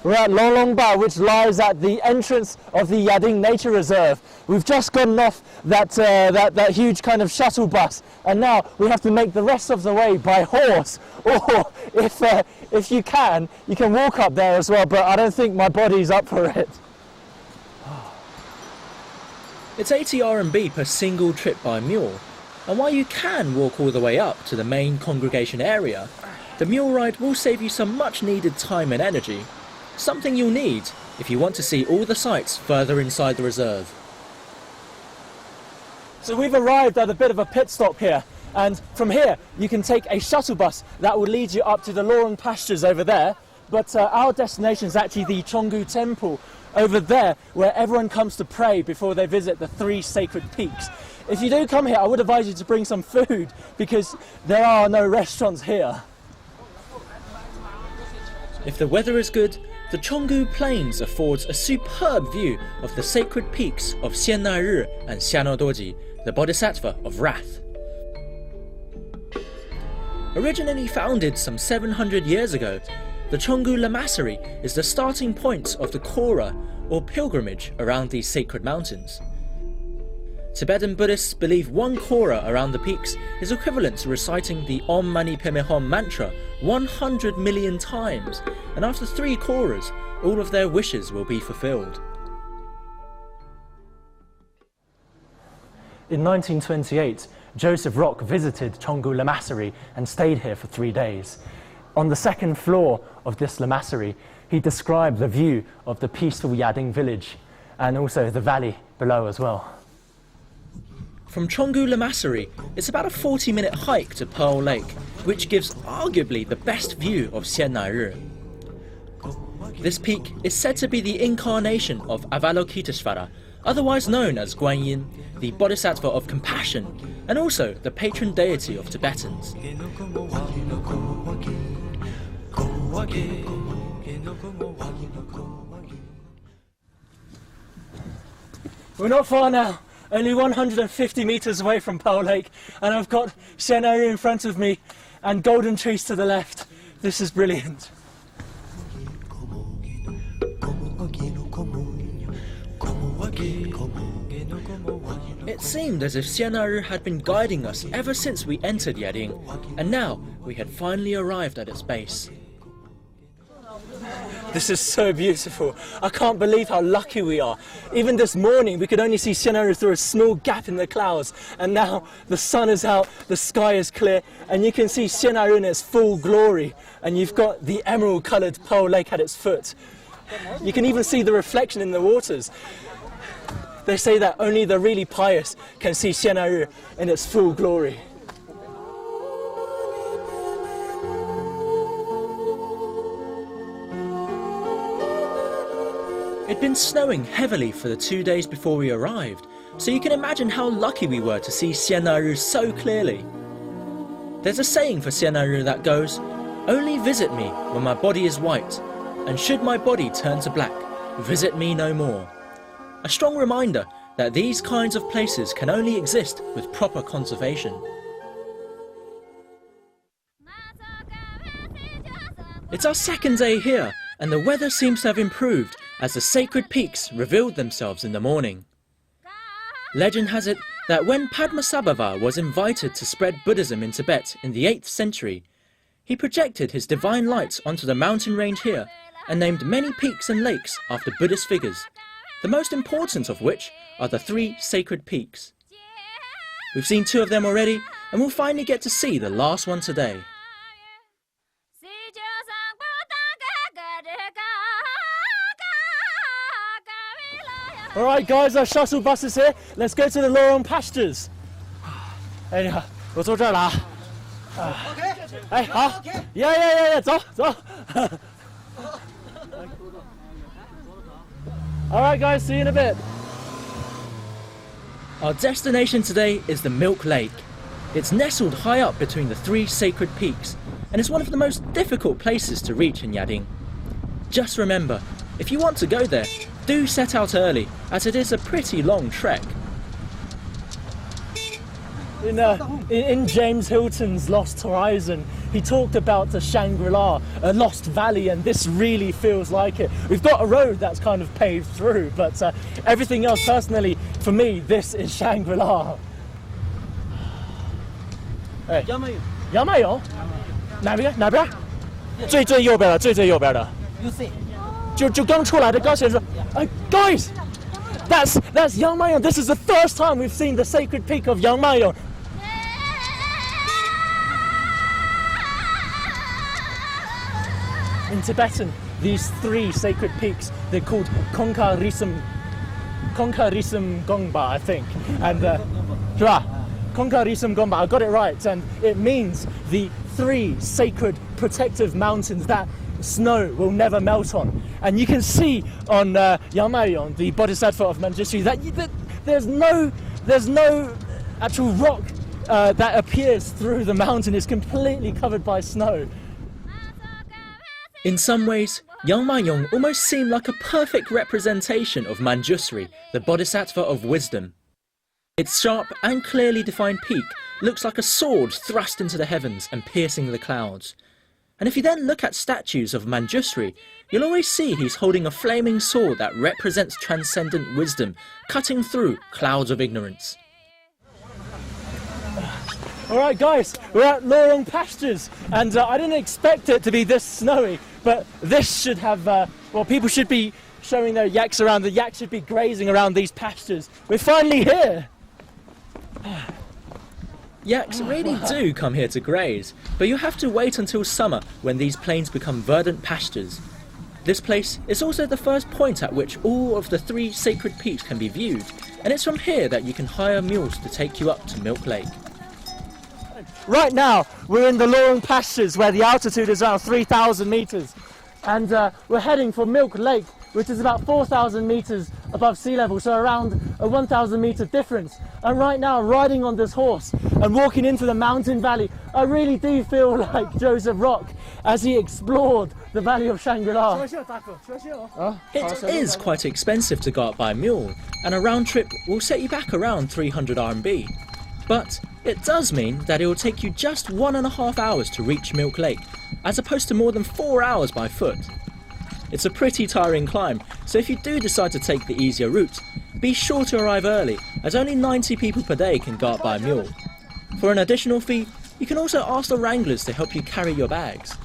We're at Longlongba, which lies at the entrance of the Yading Nature Reserve. We've just gotten off that huge kind of shuttle bus, and now we have to make the rest of the way by horse. Or if you can walk up there as well, but I don't think my body's up for it. It's 80 RMB per single trip by mule, and while you can walk all the way up to the main congregation area, the mule ride will save you some much needed time and energy. Something you'll need if you want to see all the sights further inside the reserve. So we've arrived at a bit of a pit stop here, and from here you can take a shuttle bus that will lead you up to the laurel pastures over there, but our destination is actually the Chonggu Temple over there, where everyone comes to pray before they visit the 3 sacred peaks. If you do come here, I would advise you to bring some food, because there are no restaurants here. If the weather is good, the Chonggu Plains affords a superb view of the sacred peaks of Xiannai and Xianodoji, the Bodhisattva of Wrath. Originally founded some 700 years ago, the Chonggu Lamasery is the starting point of the Kora, or pilgrimage, around these sacred mountains. Tibetan Buddhists believe 1 Kora around the peaks is equivalent to reciting the Om Mani Padme Hum mantra 100 million times, and after 3 Koras, all of their wishes will be fulfilled. In 1928, Joseph Rock visited Chonggu Lamasery and stayed here for 3 days. On the 2nd floor of this Lamasery, he described the view of the peaceful Yading village and also the valley below as well. From Chonggu Lamasery, it's about a 40-minute hike to Pearl Lake, which gives arguably the best view of Xiannai. This peak is said to be the incarnation of Avalokiteshvara, otherwise known as Guanyin, the Bodhisattva of compassion, and also the patron deity of Tibetans. We're not far now, only 150 meters away from Pearl Lake, and I've got Xiannai in front of me and golden trees to the left. This is brilliant. It seemed as if Xiannai had been guiding us ever since we entered Yading, and now we had finally arrived at its base. This is so beautiful. I can't believe how lucky we are. Even this morning we could only see Xiannai through a small gap in the clouds, and now the sun is out, the sky is clear, and you can see Xiannai in its full glory, and you've got the emerald coloured Pearl Lake at its foot. You can even see the reflection in the waters. They say that only the really pious can see Xiannai in its full glory. It'd been snowing heavily for the 2 days before we arrived, so you can imagine how lucky we were to see Xiannai so clearly. There's a saying for Xiannai that goes, "Only visit me when my body is white, and should my body turn to black, visit me no more." A strong reminder that these kinds of places can only exist with proper conservation. It's our 2nd day here, and the weather seems to have improved as the sacred peaks revealed themselves in the morning. Legend has it that when Padmasambhava was invited to spread Buddhism in Tibet in the 8th century, he projected his divine light onto the mountain range here and named many peaks and lakes after Buddhist figures, the most important of which are the 3 sacred peaks. We've seen 2 of them already, and we'll finally get to see the last one today. Alright guys, our shuttle bus is here. Let's go to the laurel pastures. 哎，你好，我坐这儿了啊。OK。哎，好。呀，走。Alright guys, see you in a bit. Our destination today is the Milk Lake. It's nestled high up between the 3 sacred peaks, and is one of the most difficult places to reach in Yading. Just remember, if you want to go there, do set out early, as it is a pretty long trek. In James Hilton's Lost Horizon, he talked about the Shangri-La, a lost valley, and this really feels like it. We've got a road that's kind of paved through, but everything else, personally, for me, this is Shangri-La. Hey. 有没有？哪边？哪边？最右边的，最右边的。You see? 就刚出来的，刚先说，guys, that's Yangmayong. This is the first time we've seen the sacred peak of Yangmayong. In Tibetan, these three sacred peaks, they're called Konkarisum Gongba, I think. And Konkarisum Gongba, I got it right. And it means the three sacred protective mountains that snow will never melt on. And you can see on Yangmayong, the Bodhisattva of Manjushri, that there's no actual rock that appears through the mountain. It's completely covered by snow. In some ways, Yangmayong almost seemed like a perfect representation of Manjushri, the Bodhisattva of wisdom. Its sharp and clearly defined peak looks like a sword thrust into the heavens and piercing the clouds. And if you then look at statues of Manjushri, you'll always see he's holding a flaming sword that represents transcendent wisdom, cutting through clouds of ignorance. Alright guys, we're at Lorong Pastures, and I didn't expect it to be this snowy, but this should have, well, people should be showing their yaks around, the yaks should be grazing around these pastures. We're finally here! Yaks really do come here to graze, but you have to wait until summer when these plains become verdant pastures. This place is also the first point at which all of the three sacred peaks can be viewed, and it's from here that you can hire mules to take you up to Milk Lake. Right now, we're in the Lorong Pastures where the altitude is around 3,000 meters, and we're heading for Milk Lake, which is about 4,000 meters above sea level, so around a 1,000 meter difference. And right now, riding on this horse and walking into the mountain valley, I really do feel like Joseph Rock as he explored the valley of Shangri-La. It is quite expensive to go up by mule, and a round trip will set you back around 300 RMB. But it does mean that it will take you just 1.5 hours to reach Milk Lake, as opposed to more than 4 hours by foot. It's a pretty tiring climb, so if you do decide to take the easier route, be sure to arrive early, as only 90 people per day can go up by mule. For an additional fee, you can also ask the wranglers to help you carry your bags.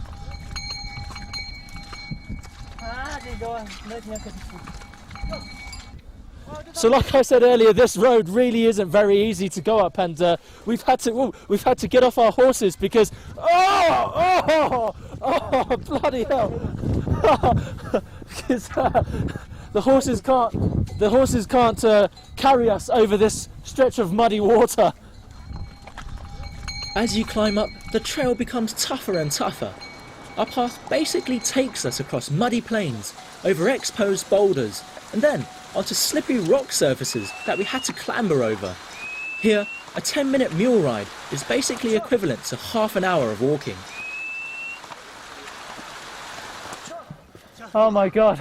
So like I said earlier, this road really isn't very easy to go up, and we've had to get off our horses because bloody hell! Because the horses can't carry us over this stretch of muddy water. As you climb up, the trail becomes tougher and tougher. Our path basically takes us across muddy plains, over exposed boulders, and then onto slippery rock surfaces that we had to clamber over. Here, a 10-minute mule ride is basically equivalent to half an hour of walking. Oh my god.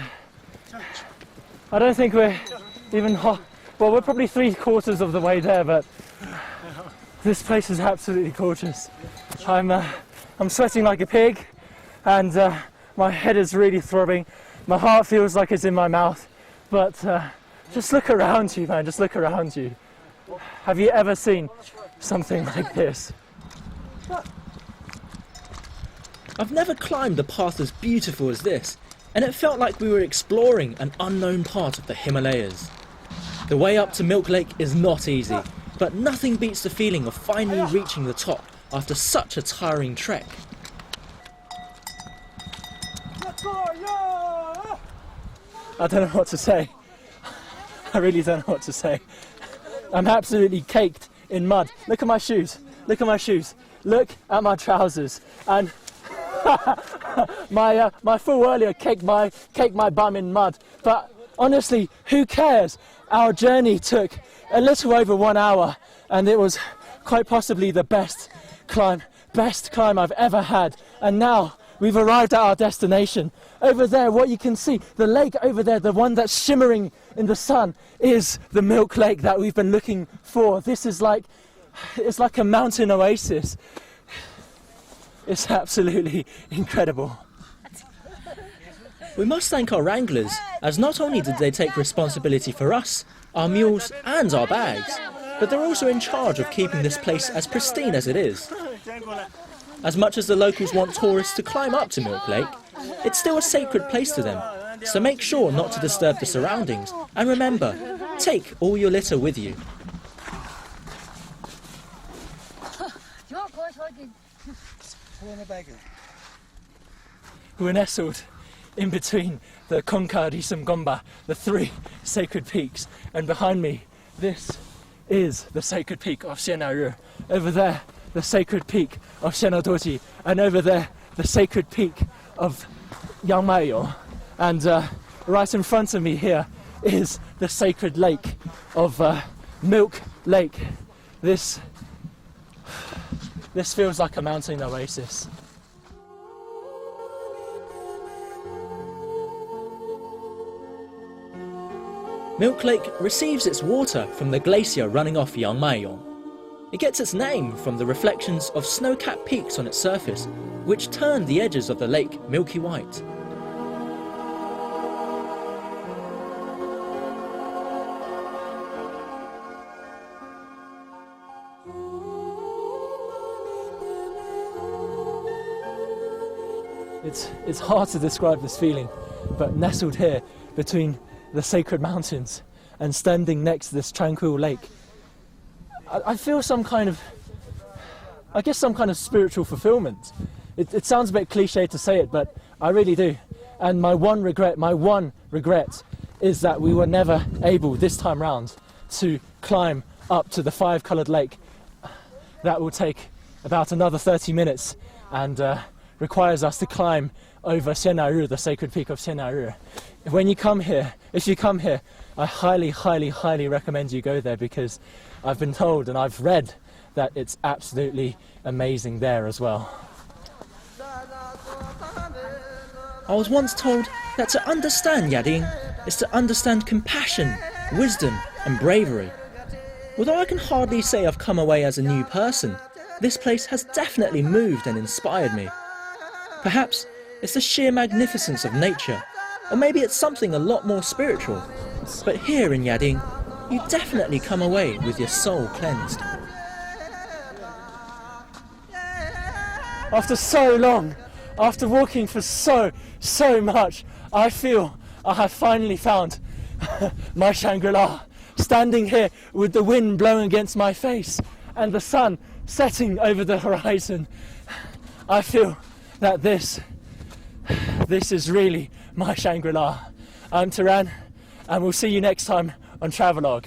I don't think we're even well, we're probably 3/4 of the way there, but this place is absolutely gorgeous. I'm sweating like a pig, and my head is really throbbing. My heart feels like it's in my mouth. But just look around you, man, just look around you. Have you ever seen something like this? I've never climbed a path as beautiful as this, and it felt like we were exploring an unknown part of the Himalayas. The way up to Milk Lake is not easy, but nothing beats the feeling of finally reaching the top after such a tiring trek. I don't know what to say. I really don't know what to say. I'm absolutely caked in mud. Look at my shoes. Look at my shoes. Look at my trousers. And my fool earlier caked my bum in mud. But honestly, who cares? Our journey took a little over 1 hour, and it was quite possibly the best climb I've ever had. And now we've arrived at our destination. Over there, what you can see, the lake over there, the one that's shimmering in the sun, is the Milk Lake that we've been looking for. This is like It's like a mountain oasis. It's absolutely incredible. We must thank our wranglers, as not only did they take responsibility for us, our mules and our bags, but they're also in charge of keeping this place as pristine as it is. As much as the locals want tourists to climb up to Milk Lake, it's still a sacred place to them, so make sure not to disturb the surroundings, and remember, take all your litter with you. We're nestled in between the Konkari Gomba, the 3 sacred peaks, and behind me, this is the sacred peak of Shangri. Over there, the sacred peak of Shenodoji, and over there, the sacred peak of Yangmayo. And right in front of me here is the sacred lake of Milk Lake. This feels like a mountain oasis. Milk Lake receives its water from the glacier running off Yangmaiyong. It gets its name from the reflections of snow-capped peaks on its surface, which turn the edges of the lake milky white. It's hard to describe this feeling, but nestled here between the sacred mountains and standing next to this tranquil lake, I feel some kind of spiritual fulfillment. It sounds a bit cliche to say it, but I really do. And my one regret is that we were never able this time round to climb up to the 5-coloured lake. That will take about another 30 minutes and requires us to climb over Shangri, the sacred peak of Shangri. If you come here, I highly recommend you go there, because I've been told and I've read that it's absolutely amazing there as well. I was once told that to understand Yading is to understand compassion, wisdom and bravery. Although I can hardly say I've come away as a new person, this place has definitely moved and inspired me. Perhaps it's the sheer magnificence of nature, or maybe it's something a lot more spiritual. But here in Yading, you definitely come away with your soul cleansed. After so long, after walking for so much, I feel I have finally found my Shangri-La. Standing here with the wind blowing against my face and the sun setting over the horizon, I feel that this is really my Shangri-La. I'm Taran, and we'll see you next time on Travelogue.